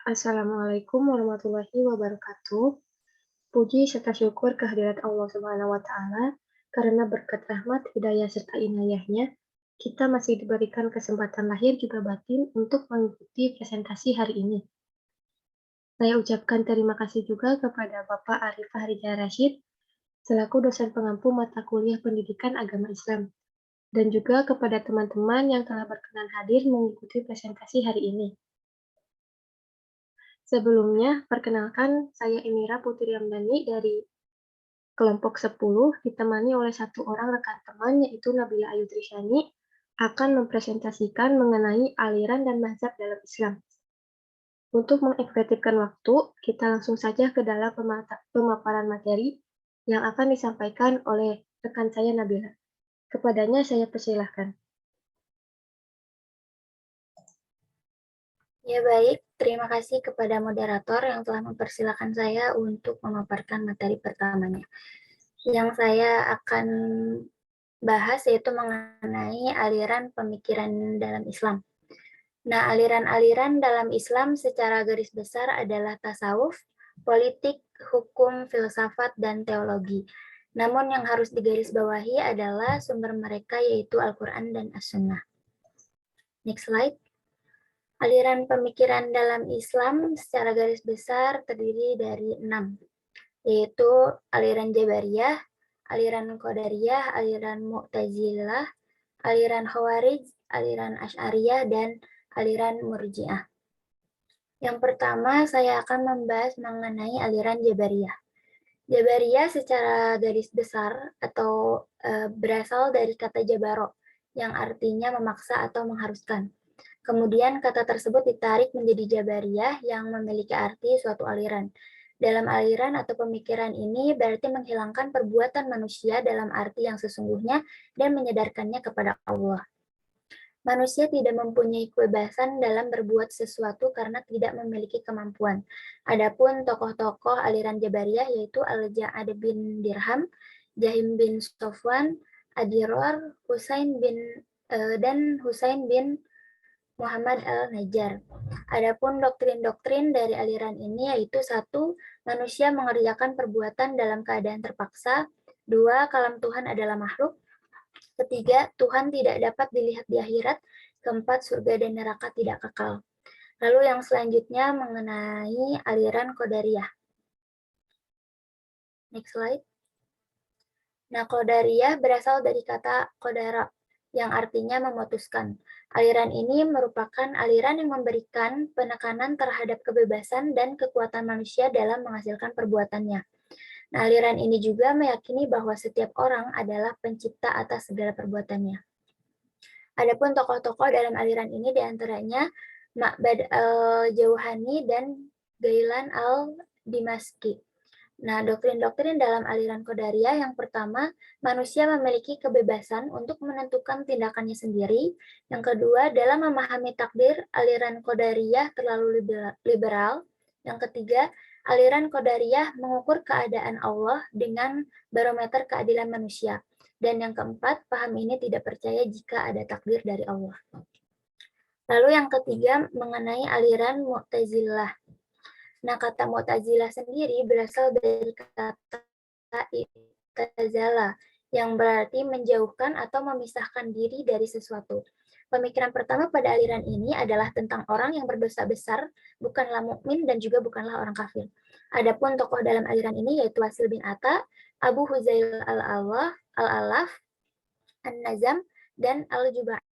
Assalamualaikum warahmatullahi wabarakatuh. Puji serta syukur kehadirat Allah Subhanahu wa Ta'ala, karena berkat rahmat, hidayah, serta inayahnya, kita masih diberikan kesempatan lahir juga batin untuk mengikuti presentasi hari ini. Saya ucapkan terima kasih juga kepada Bapak Arifah Rijal Rashid, selaku dosen pengampu mata kuliah Pendidikan Agama Islam, dan juga kepada teman-teman yang telah berkenan hadir mengikuti presentasi hari ini. Sebelumnya, perkenalkan saya Emira Putri Ramdhani dari kelompok 10 ditemani oleh satu orang rekan teman yaitu Nabila Ayu Trisani akan mempresentasikan mengenai aliran dan mazhab dalam Islam. Untuk mengefektifkan waktu, kita langsung saja ke dalam pemaparan materi yang akan disampaikan oleh rekan saya Nabila. Kepadanya saya persilahkan. Ya baik, terima kasih kepada moderator yang telah mempersilahkan saya untuk memaparkan materi pertamanya. Yang saya akan bahas yaitu mengenai aliran pemikiran dalam Islam. Nah, aliran-aliran dalam Islam secara garis besar adalah tasawuf, politik, hukum, filsafat, dan teologi. Namun yang harus digarisbawahi adalah sumber mereka yaitu Al-Quran dan As-Sunnah. Next slide. Aliran pemikiran dalam Islam secara garis besar terdiri dari 6, yaitu aliran Jabariyah, aliran Qadariyah, aliran Mu'tazilah, aliran Khawarij, aliran Asy'ariyah, dan aliran Murji'ah. Yang pertama, saya akan membahas mengenai aliran Jabariyah. Jabariyah secara garis besar atau berasal dari kata jabaro, yang artinya memaksa atau mengharuskan. Kemudian kata tersebut ditarik menjadi Jabariyah yang memiliki arti suatu aliran. Dalam aliran atau pemikiran ini berarti menghilangkan perbuatan manusia dalam arti yang sesungguhnya dan menyadarkannya kepada Allah. Manusia tidak mempunyai kebebasan dalam berbuat sesuatu karena tidak memiliki kemampuan. Adapun tokoh-tokoh aliran Jabariyah yaitu Al-Ja'ad bin Dirham, Jahim bin Sofwan, Adiror, dan Husain bin Muhammad al-Najjar. Adapun doktrin-doktrin dari aliran ini yaitu 1. Manusia mengerjakan perbuatan dalam keadaan terpaksa. 2. Kalam Tuhan adalah makhluk. Ketiga, Tuhan tidak dapat dilihat di akhirat. Keempat, surga dan neraka tidak kekal. Lalu yang selanjutnya mengenai aliran Qadariyah. Next slide. Nah, Qadariyah berasal dari kata Qadara, yang artinya memutuskan. Aliran ini merupakan aliran yang memberikan penekanan terhadap kebebasan dan kekuatan manusia dalam menghasilkan perbuatannya. Nah, aliran ini juga meyakini bahwa setiap orang adalah pencipta atas segala perbuatannya. Adapun tokoh-tokoh dalam aliran ini diantaranya Ma'bad al-Jauhani dan Gailan al-Dimaski. Nah, doktrin-doktrin dalam aliran Qadariyah yang pertama, manusia memiliki kebebasan untuk menentukan tindakannya sendiri. Yang kedua, dalam memahami takdir, aliran Qadariyah terlalu liberal. Yang ketiga, aliran Qadariyah mengukur keadaan Allah dengan barometer keadilan manusia. Dan yang keempat, paham ini tidak percaya jika ada takdir dari Allah. Lalu yang ketiga, mengenai aliran Mu'tazilah. Nah, kata Mu'tazilah sendiri berasal dari kata i'tazala, yang berarti menjauhkan atau memisahkan diri dari sesuatu. Pemikiran pertama pada aliran ini adalah tentang orang yang berdosa besar, bukanlah mukmin dan juga bukanlah orang kafir. Adapun tokoh dalam aliran ini yaitu Wasil bin Atta, Abu Huzail al-Alaf, An-Nazam, dan Al-Jubai.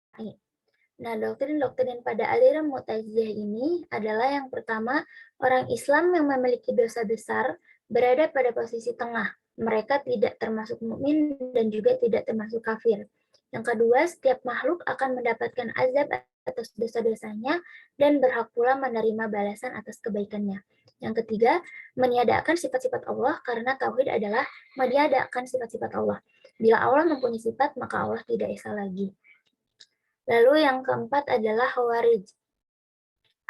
Nah, doktrin-doktrin pada aliran Mu'tazilah ini adalah yang pertama, orang Islam yang memiliki dosa besar berada pada posisi tengah. Mereka tidak termasuk mukmin dan juga tidak termasuk kafir. Yang kedua, setiap makhluk akan mendapatkan azab atas dosa-dosanya dan berhak pula menerima balasan atas kebaikannya. Yang ketiga, meniadakan sifat-sifat Allah karena tauhid adalah meniadakan sifat-sifat Allah. Bila Allah mempunyai sifat, maka Allah tidak esa lagi. Lalu yang keempat adalah Khawarij.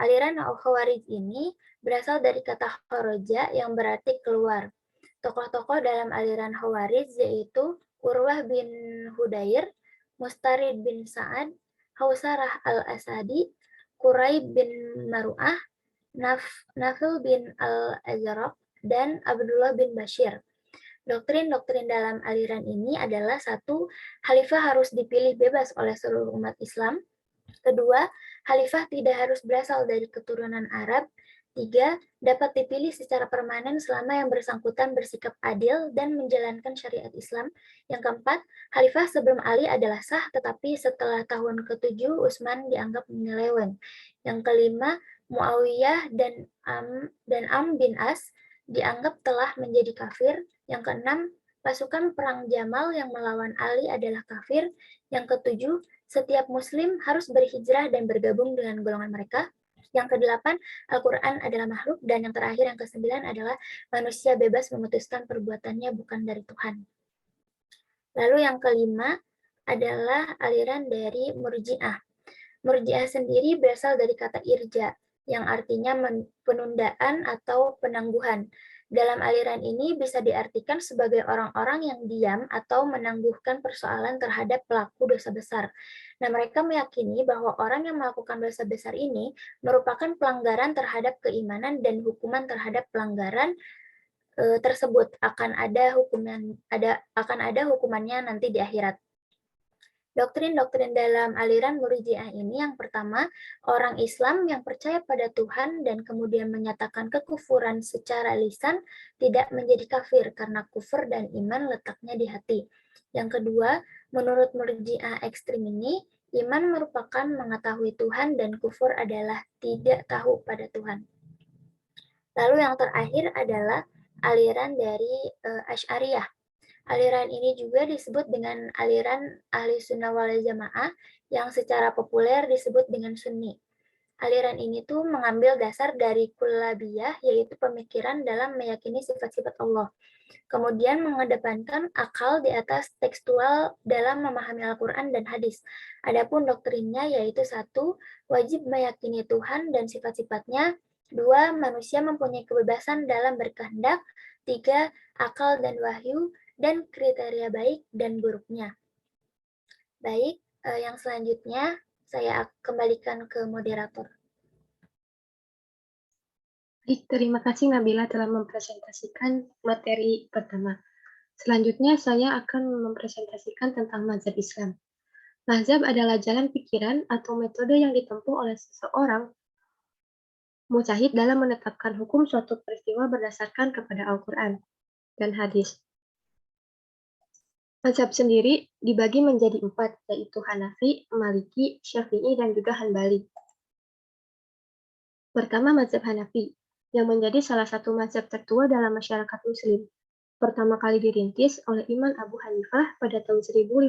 Aliran Khawarij ini berasal dari kata kharaja yang berarti keluar. Tokoh-tokoh dalam aliran Khawarij yaitu Urwah bin Hudair, Mustarid bin Sa'ad, Hausarah al-Asadi, Quraib bin Maru'ah, Nafil bin Al-Azraq, dan Abdullah bin Bashir. Doktrin-doktrin dalam aliran ini adalah: satu, khalifah harus dipilih bebas oleh seluruh umat Islam. Kedua, khalifah tidak harus berasal dari keturunan Arab. Tiga, dapat dipilih secara permanen selama yang bersangkutan bersikap adil dan menjalankan syariat Islam. Yang keempat, khalifah sebelum Ali adalah sah, tetapi setelah tahun ke-7 Utsman dianggap menyeleweng. Yang kelima, Muawiyah dan Am bin As dianggap telah menjadi kafir. Yang keenam, pasukan perang Jamal yang melawan Ali adalah kafir. Yang ketujuh, setiap muslim harus berhijrah dan bergabung dengan golongan mereka. Yang kedelapan, Al-Quran adalah makhluk. Dan yang terakhir, yang kesembilan adalah manusia bebas memutuskan perbuatannya bukan dari Tuhan. Lalu yang kelima adalah aliran dari Murji'ah. Murji'ah sendiri berasal dari kata irja, yang artinya penundaan atau penangguhan. Dalam aliran ini bisa diartikan sebagai orang-orang yang diam atau menangguhkan persoalan terhadap pelaku dosa besar. Nah, mereka meyakini bahwa orang yang melakukan dosa besar ini merupakan pelanggaran terhadap keimanan, dan hukuman terhadap pelanggaran tersebut akan ada hukumannya nanti di akhirat. Doktrin-doktrin dalam aliran Murji'ah ini, yang pertama, orang Islam yang percaya pada Tuhan dan kemudian menyatakan kekufuran secara lisan tidak menjadi kafir karena kufur dan iman letaknya di hati. Yang kedua, menurut Murji'ah ekstrim ini, iman merupakan mengetahui Tuhan dan kufur adalah tidak tahu pada Tuhan. Lalu yang terakhir adalah aliran dari Asy'ariyah. Aliran ini juga disebut dengan aliran Ahli Sunnah wal Jamaah, yang secara populer disebut dengan Sunni. Aliran ini tuh mengambil dasar dari Kullabiyah, yaitu pemikiran dalam meyakini sifat-sifat Allah. Kemudian mengedepankan akal di atas tekstual dalam memahami Al-Quran dan hadis. Adapun doktrinnya yaitu: satu, wajib meyakini Tuhan dan sifat-sifatnya. Dua, manusia mempunyai kebebasan dalam berkehendak. Tiga, akal dan wahyu, dan kriteria baik dan buruknya. Baik, yang selanjutnya saya kembalikan ke moderator. Baik, terima kasih Nabila telah mempresentasikan materi pertama. Selanjutnya saya akan mempresentasikan tentang mazhab Islam. Mazhab adalah jalan pikiran atau metode yang ditempuh oleh seseorang mujtahid dalam menetapkan hukum suatu peristiwa berdasarkan kepada Al-Quran dan hadis. Mazhab sendiri dibagi menjadi 4, yaitu Hanafi, Maliki, Syafi'i, dan juga Hanbali. Pertama, mazhab Hanafi, yang menjadi salah satu mazhab tertua dalam masyarakat Muslim. Pertama kali dirintis oleh Imam Abu Hanifah pada tahun 1150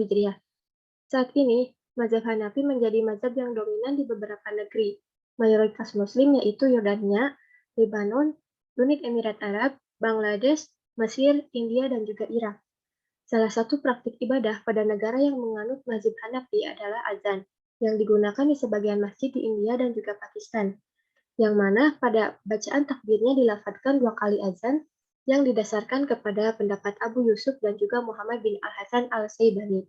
Hijriah. Saat ini, mazhab Hanafi menjadi mazhab yang dominan di beberapa negeri. Mayoritas Muslim yaitu Yordania, Lebanon, Uni Emirat Arab, Bangladesh, Mesir, India, dan juga Irak. Salah satu praktik ibadah pada negara yang menganut mazhab Hanafi adalah azan, yang digunakan di sebagian masjid di India dan juga Pakistan, yang mana pada bacaan takbirnya dilafadzkan 2 kali azan, yang didasarkan kepada pendapat Abu Yusuf dan juga Muhammad bin Al-Hasan Al-Saibani.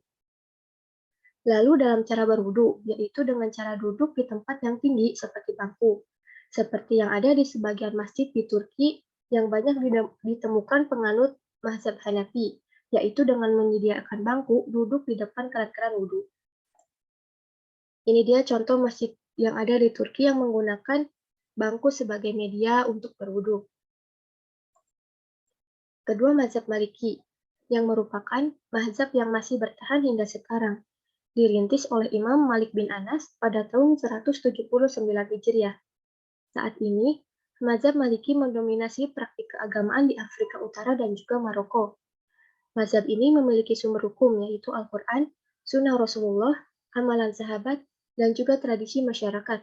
Lalu dalam cara berwudu, yaitu dengan cara duduk di tempat yang tinggi seperti bangku, seperti yang ada di sebagian masjid di Turki yang banyak ditemukan penganut mazhab Hanafi, yaitu dengan menyediakan bangku duduk di depan keran-keran wudu. Ini dia contoh masjid yang ada di Turki yang menggunakan bangku sebagai media untuk berwudu. Kedua, mazhab Maliki, yang merupakan mazhab yang masih bertahan hingga sekarang, dirintis oleh Imam Malik bin Anas pada tahun 179 Hijriah. Saat ini, mazhab Maliki mendominasi praktik keagamaan di Afrika Utara dan juga Maroko. Mazhab ini memiliki sumber hukum yaitu Al-Quran, Sunnah Rasulullah, amalan sahabat, dan juga tradisi masyarakat.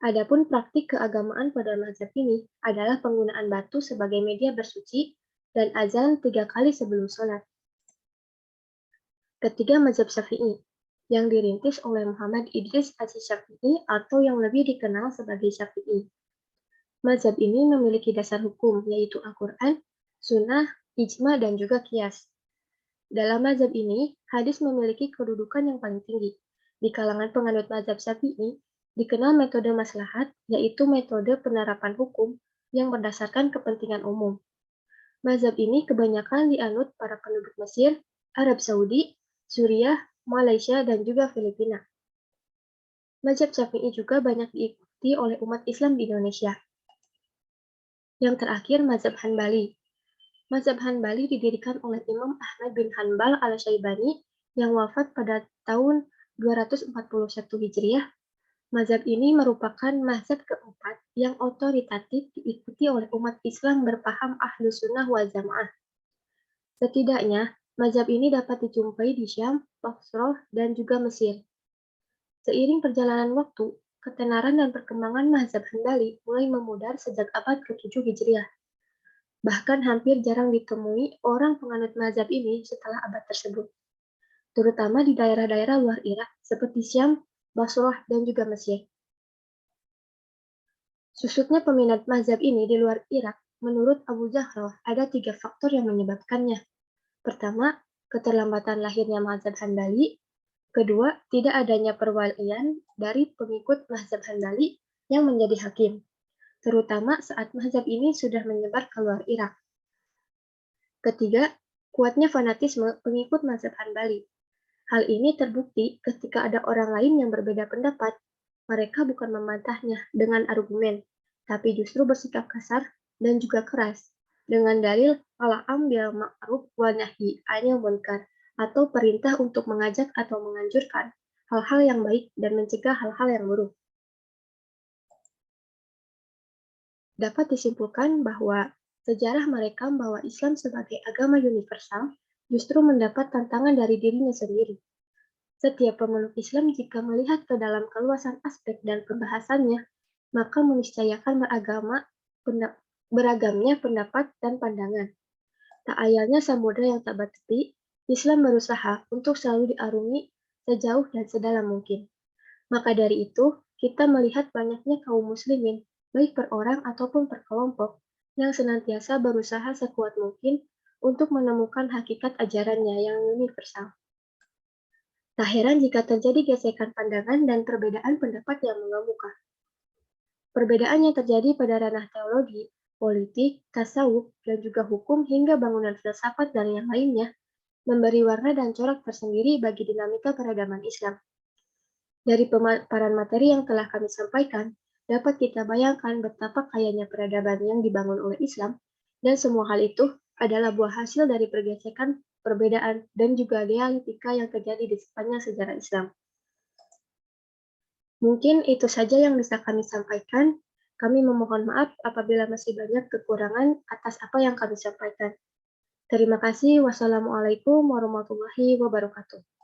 Adapun praktik keagamaan pada mazhab ini adalah penggunaan batu sebagai media bersuci dan azan 3 kali sebelum sholat. Ketiga, mazhab Syafi'i, yang dirintis oleh Muhammad Idris Asy-Syafi'i atau yang lebih dikenal sebagai Syafi'i. Mazhab ini memiliki dasar hukum, yaitu Al-Quran, Sunnah, Ijma, dan juga Qiyas. Dalam mazhab ini, hadis memiliki kedudukan yang paling tinggi. Di kalangan penganut mazhab Syafi'i, dikenal metode maslahat, yaitu metode penerapan hukum yang berdasarkan kepentingan umum. Mazhab ini kebanyakan dianut para penduduk Mesir, Arab Saudi, Suriah, Malaysia, dan juga Filipina. Mazhab Syafi'i juga banyak diikuti oleh umat Islam di Indonesia. Yang terakhir, Mazhab Hanbali. Mazhab Hanbali didirikan oleh Imam Ahmad bin Hanbal al-Syaibani yang wafat pada tahun 241 Hijriah. Mazhab ini merupakan mazhab keempat yang otoritatif diikuti oleh umat Islam berpaham Ahlus Sunnah wal Jamaah. Setidaknya, mazhab ini dapat dijumpai di Syam, Basrah, dan juga Mesir. Seiring perjalanan waktu, ketenaran dan perkembangan mazhab Hanbali mulai memudar sejak abad ke-7 Hijriah. Bahkan hampir jarang ditemui orang penganut mazhab ini setelah abad tersebut, terutama di daerah-daerah luar Irak seperti Syam, Basrah, dan juga Mesir. Susutnya peminat mazhab ini di luar Irak, menurut Abu Zahrah, ada 3 faktor yang menyebabkannya. Pertama, keterlambatan lahirnya mazhab Hanbali. Kedua, tidak adanya perwalian dari pengikut mazhab Hanbali yang menjadi hakim, terutama saat mazhab ini sudah menyebar ke luar Irak. Ketiga, kuatnya fanatisme pengikut mazhab Hanbali. Hal ini terbukti ketika ada orang lain yang berbeda pendapat. Mereka bukan membantahnya dengan argumen, tapi justru bersikap kasar dan juga keras, dengan dalil al-am bil ma'ruf wa nahi 'anil munkar, atau perintah untuk mengajak atau menganjurkan hal-hal yang baik dan mencegah hal-hal yang buruk. Dapat disimpulkan bahwa sejarah mereka membawa Islam sebagai agama universal justru mendapat tantangan dari dirinya sendiri. Setiap pemeluk Islam jika melihat ke dalam keluasan aspek dan pembahasannya, maka meniscayakan beragamnya pendapat dan pandangan. Tak ayalnya samudra yang tak bertepi, Islam berusaha untuk selalu diarungi sejauh dan sedalam mungkin. Maka dari itu, kita melihat banyaknya kaum muslimin, baik per orang ataupun per kelompok, yang senantiasa berusaha sekuat mungkin untuk menemukan hakikat ajarannya yang universal. Tak heran jika terjadi gesekan pandangan dan perbedaan pendapat yang mengemuka. Perbedaan yang terjadi pada ranah teologi, politik, tasawuf, dan juga hukum hingga bangunan filsafat dan yang lainnya memberi warna dan corak tersendiri bagi dinamika peradaban Islam. Dari pemaparan materi yang telah kami sampaikan, dapat kita bayangkan betapa kayanya peradaban yang dibangun oleh Islam, dan semua hal itu adalah buah hasil dari pergesekan, perbedaan, dan juga dialektika yang terjadi di sepanjang sejarah Islam. Mungkin itu saja yang bisa kami sampaikan. Kami memohon maaf apabila masih banyak kekurangan atas apa yang kami sampaikan. Terima kasih. Wassalamualaikum warahmatullahi wabarakatuh.